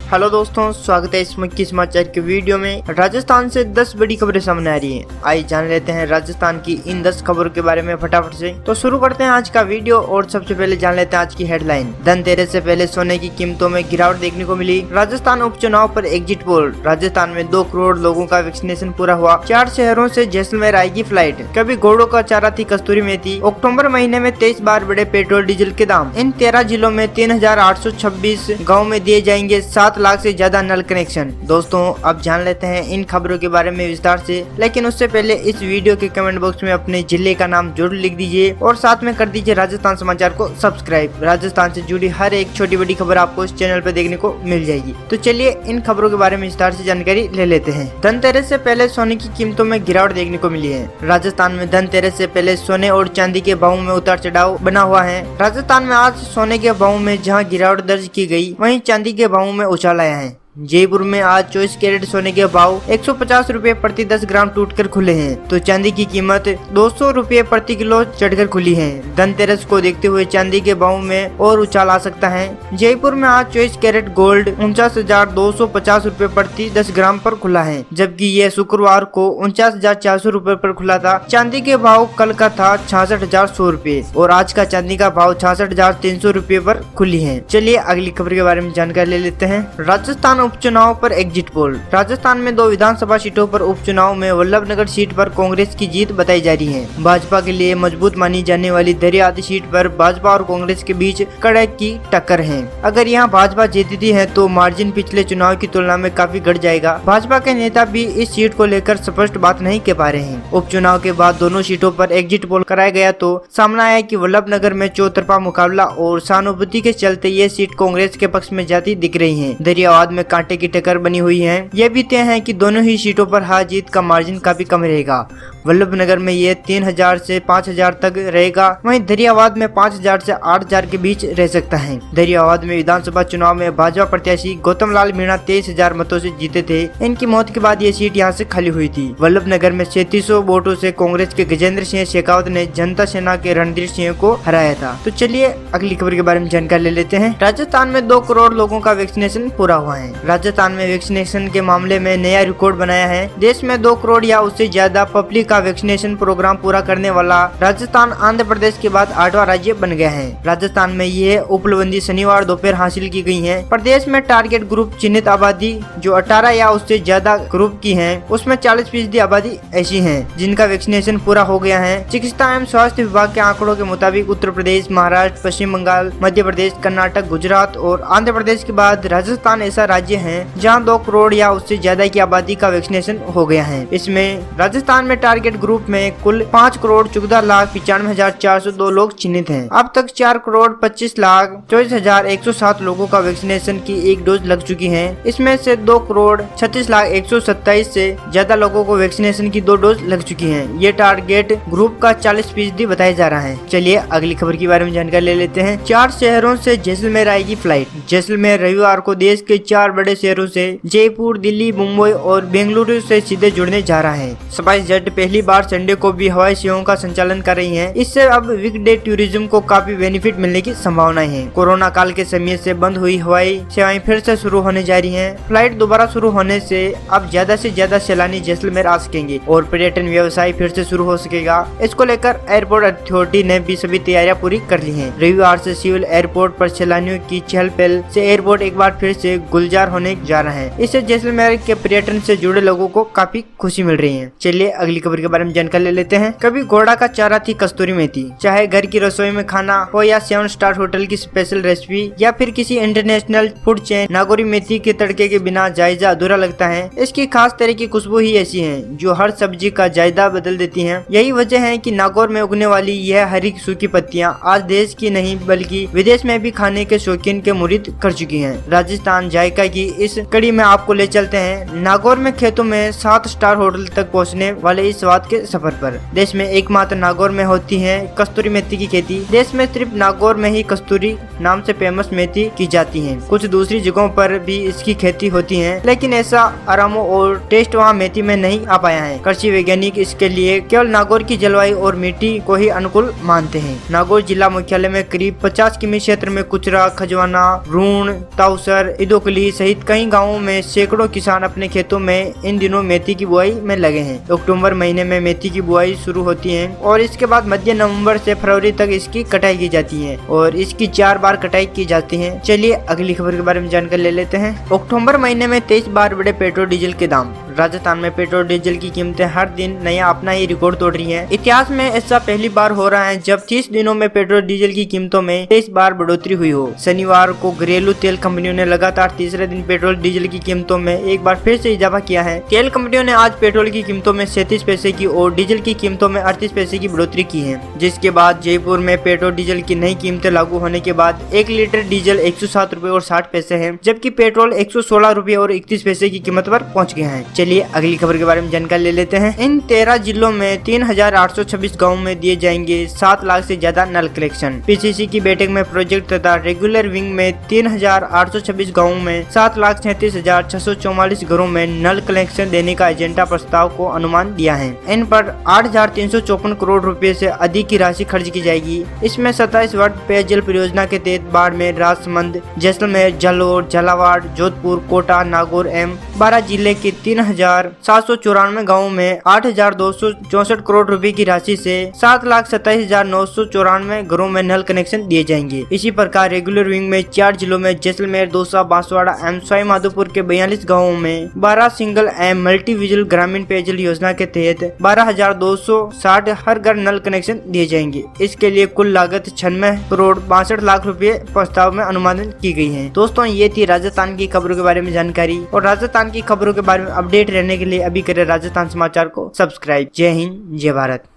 Hello दोस्तों, स्वागत है इस मक्की समाचार के वीडियो में। राजस्थान से 10 बड़ी खबरें सामने आ रही हैं। आइए जान लेते हैं राजस्थान की इन 10 खबरों के बारे में फटाफट से। तो शुरू करते हैं आज का वीडियो और सबसे पहले जान लेते हैं आज की हेडलाइन। धनतेरस से पहले सोने की कीमतों में गिरावट देखने को मिली। राजस्थान उपचुनाव पर एग्जिट पोल। राजस्थान में 2 करोड़ लोगों का वैक्सीनेशन पूरा हुआ। 4 शहरों से जैसलमेर आएगी फ्लाइट। कभी घोड़ों का चारा थी कस्तूरी मेथी। अक्टूबर महीने में 23 बार बढ़े पेट्रोल डीजल के दाम। इन 13 जिलों में 3826 गाँव में दिए जाएंगे 7 लाख से ज्यादा नल कनेक्शन। दोस्तों अब जान लेते हैं इन खबरों के बारे में विस्तार से, लेकिन उससे पहले इस वीडियो के कमेंट बॉक्स में अपने जिले का नाम जरूर लिख दीजिए और साथ में कर दीजिए राजस्थान समाचार को सब्सक्राइब। राजस्थान से जुड़ी हर एक छोटी बड़ी खबर आपको इस चैनल पर देखने को मिल जाएगी। तो चलिए इन खबरों के बारे में विस्तार से जानकारी ले लेते हैं। धनतेरस से पहले सोने की कीमतों में गिरावट देखने को मिली है। राजस्थान में धनतेरस से पहले सोने और चांदी के भावों में उतार चढ़ाव बना हुआ है। राजस्थान में आज सोने के भावों में जहां गिरावट दर्ज की गई, वहीं चांदी के भावों में उछाल आया है। जयपुर में आज 24 कैरेट सोने के भाव 150 रुपए प्रति 10 ग्राम टूटकर खुले हैं, तो चांदी की कीमत 200 रुपए प्रति किलो चढ़कर खुली है। धनतेरस को देखते हुए चांदी के भाव में और उछाल आ सकता है। जयपुर में आज 24 कैरेट गोल्ड 49,250 रुपए प्रति 10 ग्राम पर खुला है, जबकि यह शुक्रवार को 49,400 रुपए पर खुला था। चांदी के भाव कल का था 66,100 रुपए और आज का चांदी का भाव 66,300 रुपए पर खुली है। चलिए अगली खबर के बारे में जानकारी ले लेते हैं। राजस्थान उपचुनाव पर एग्जिट पोल। राजस्थान में 2 विधानसभा सीटों पर उपचुनाव में वल्लभनगर सीट पर कांग्रेस की जीत बताई जा रही है। भाजपा के लिए मजबूत मानी जाने वाली दरियादी सीट पर भाजपा और कांग्रेस के बीच कड़क की टक्कर है। अगर यहां भाजपा जीतती है तो मार्जिन पिछले चुनाव की तुलना में काफी घट जाएगा। भाजपा के नेता भी इस सीट को लेकर स्पष्ट बात नहीं कह पा रहे हैं। उपचुनाव के बाद दोनों सीटों पर एग्जिट पोल कराया गया तो सामने आया कि वल्लभनगर में चौतरफा मुकाबला और सहानुभूति के चलते ये सीट कांग्रेस के पक्ष में जाती दिख रही है। दरियावाद में कांटे की टक्कर बनी हुई है। यह भी तय है कि दोनों ही सीटों पर हार जीत का मार्जिन काफी कम रहेगा। वल्लभनगर में ये 3,000 से 5,000 तक रहेगा, वहीं दरियावाद में 5,000 से 8,000 के बीच रह सकता है। दरियावाद में विधानसभा चुनाव में भाजपा प्रत्याशी गौतम लाल मीणा 23,000 मतों से जीते थे। इनकी मौत के बाद ये सीट यहाँ से खाली हुई थी। वल्लभनगर में 3700 वोटों से कांग्रेस के गजेंद्र सिंह शेखावत ने जनता सेना के रणधीर सिंह को हराया था। तो चलिए अगली खबर के बारे में जानकारी ले लेते हैं। राजस्थान में 2 करोड़ लोगों का वैक्सीनेशन पूरा हुआ है। राजस्थान में वैक्सीनेशन के मामले में नया रिकॉर्ड बनाया है। देश में 2 करोड़ या उससे ज्यादा पब्लिक का वैक्सीनेशन प्रोग्राम पूरा करने वाला राजस्थान आंध्र प्रदेश के बाद 8वां राज्य बन गया है। राजस्थान में यह उपलब्धि शनिवार दोपहर हासिल की गई है। प्रदेश में टारगेट ग्रुप चिन्हित आबादी जो 18 या उससे ज्यादा ग्रुप की है, उसमें 40% आबादी ऐसी है जिनका वैक्सीनेशन पूरा हो गया है। चिकित्सा एवं स्वास्थ्य विभाग के आंकड़ों के मुताबिक उत्तर प्रदेश, महाराष्ट्र, पश्चिम बंगाल, मध्य प्रदेश, कर्नाटक, गुजरात और आंध्र प्रदेश के बाद राजस्थान ऐसा राज्य है जहां 2 करोड़ या उससे ज्यादा की आबादी का वैक्सीनेशन हो गया है। इसमें राजस्थान में टारगेट ग्रुप में कुल 5 करोड़ 14,95,402 लोग चिन्हित हैं। अब तक 4 करोड़ 25,24,107 लोगों का वैक्सीनेशन की 1 डोज लग चुकी है। इसमें से 2 करोड़ 36,127 से ज्यादा लोगों को वैक्सीनेशन की 2 डोज लग चुकी है। ये टारगेट ग्रुप का 40% बताया जा रहा है। चलिए अगली खबर के बारे में जानकारी ले लेते हैं। 4 शहरों से जैसलमेर आएगी फ्लाइट। जैसलमेर रविवार को देश के 4 बड़े शहरों से जयपुर, दिल्ली, मुंबई और बेंगलुरु से सीधे जुड़ने जा रहा है। स्पाइसजेट पहली बार संडे को भी हवाई सेवाओं का संचालन कर रही है। इससे अब वीकडे टूरिज्म को काफी बेनिफिट मिलने की संभावनाएं हैं। कोरोना काल के समय से बंद हुई हवाई सेवाएं फिर से शुरू होने जा रही हैं। फ्लाइट दोबारा शुरू होने से अब ज्यादा से ज्यादा सैलानी जैसलमेर आ सकेंगे और पर्यटन व्यवसाय फिर से शुरू हो सकेगा। इसको लेकर एयरपोर्ट अथॉरिटी ने भी सभी तैयारियां पूरी कर ली है। रविवार से सिविल एयरपोर्ट पर सैलानियों की चहल पहल से एयरपोर्ट एक बार फिर से गुलजार होने जा रहा है। इससे जैसलमेर के पर्यटन से जुड़े लोगों को काफी खुशी मिल रही है। चलिए अगली खबर के बारे में जानकारी ले लेते हैं। कभी घोड़ा का चारा थी कस्तूरी मेथी। चाहे घर की रसोई में खाना हो या 7 स्टार होटल की स्पेशल रेसिपी या फिर किसी इंटरनेशनल फूड चेन, नागौरी मेथी के तड़के के बिना जायजा अधूरा लगता है। इसकी खास तरह की खुशबू ही ऐसी है जो हर सब्जी का जायदा बदल देती है। यही वजह है कि नागौर में उगने वाली यह हरी सूखी पत्तियां आज देश की नहीं बल्कि विदेश में भी खाने के शौकीन के मुरीद कर चुकी हैं। राजस्थान जायका की इस कड़ी में आपको ले चलते हैं। नागौर में खेतों में 7 स्टार होटल तक पहुँचने वाले इस स्वाद के सफर पर। देश में एकमात्र नागौर में होती है कस्तूरी मेथी की खेती। देश में सिर्फ नागौर में ही कस्तूरी नाम से फेमस मेथी की जाती है। कुछ दूसरी जगहों पर भी इसकी खेती होती है, लेकिन ऐसा आराम और टेस्ट वहाँ मेथी में नहीं आ पाया है। कृषि वैज्ञानिक इसके लिए केवल नागौर की जलवायु और मिट्टी को ही अनुकूल मानते हैं। नागौर जिला मुख्यालय में करीब 50 किमी क्षेत्र में कुचरा, खजवाना, रूण, ताउसर, इदोकली सहित कई गाँवों में सैकड़ों किसान अपने खेतों में इन दिनों मेथी की बुआई में लगे हैं। अक्टूबर महीने में मेथी की बुआई शुरू होती है और इसके बाद मध्य नवंबर से फरवरी तक इसकी कटाई की जाती है और इसकी 4 बार कटाई की जाती है। चलिए अगली खबर के बारे में जानकारी ले लेते हैं। अक्टूबर महीने में 23 बार बढ़े पेट्रोल डीजल के दाम। राजस्थान में पेट्रोल डीजल की कीमतें हर दिन नया अपना ही रिकॉर्ड तोड़ रही हैं। इतिहास में ऐसा पहली बार हो रहा है जब 30 दिनों में पेट्रोल डीजल की कीमतों में 23 बार बढ़ोतरी हुई हो। शनिवार को घरेलू तेल कंपनियों ने लगातार तीसरे दिन पेट्रोल डीजल की कीमतों में एक बार फिर से इजाफा किया है। तेल कंपनियों ने आज पेट्रोल की कीमतों में 37 पैसे की और डीजल की कीमतों में 38 पैसे की बढ़ोतरी की है, जिसके बाद जयपुर में पेट्रोल डीजल की नई कीमतें लागू होने के बाद 1 लीटर डीजल 107 रुपए और 60 पैसे है, जबकि पेट्रोल 116 रुपए और 31 पैसे की कीमत पर पहुंच गए हैं। चलिए अगली खबर के बारे में जानकारी ले लेते हैं। इन 13 जिलों में 3826 गाँव में दिए जाएंगे 7 लाख से ज्यादा नल कनेक्शन। पीसीसी की बैठक में प्रोजेक्ट तथा रेगुलर विंग में 3826 गाँव में 7,37,644 घरों में नल कनेक्शन देने का एजेंडा प्रस्ताव को अनुमान दिया है। इन पर 8,354 करोड़ रुपए से अधिक की राशि खर्च की जाएगी। इसमें 27 वर्ष पेयजल परियोजना के तहत बाड़मेर, राजसमंद, जैसलमेर, जालोर, झालावाड़, जोधपुर, कोटा, नागौर एवं 12 जिले के 3,794 गाँवों में 8,264 करोड़ रुपए की राशि से 7,27,994 घरों में नल कनेक्शन दिए जाएंगे। इसी प्रकार रेगुलर विंग में 4 जिलों में जैसलमेर, दौसा, बांसवाड़ा एवं सवाई माधोपुर के 42 गाँवों में 12 सिंगल एवं मल्टी विजिल ग्रामीण पेयजल योजना के तहत 12,260 हर घर नल कनेक्शन दिए जाएंगे। इसके लिए कुल लागत 96 करोड़ 62 लाख रुपए प्रस्ताव में अनुमानित की गई है। दोस्तों, ये थी राजस्थान की खबरों के बारे में जानकारी और राजस्थान की खबरों के बारे में अपडेट रहने के लिए अभी करें राजस्थान समाचार को सब्सक्राइब। जय हिंद, जय भारत।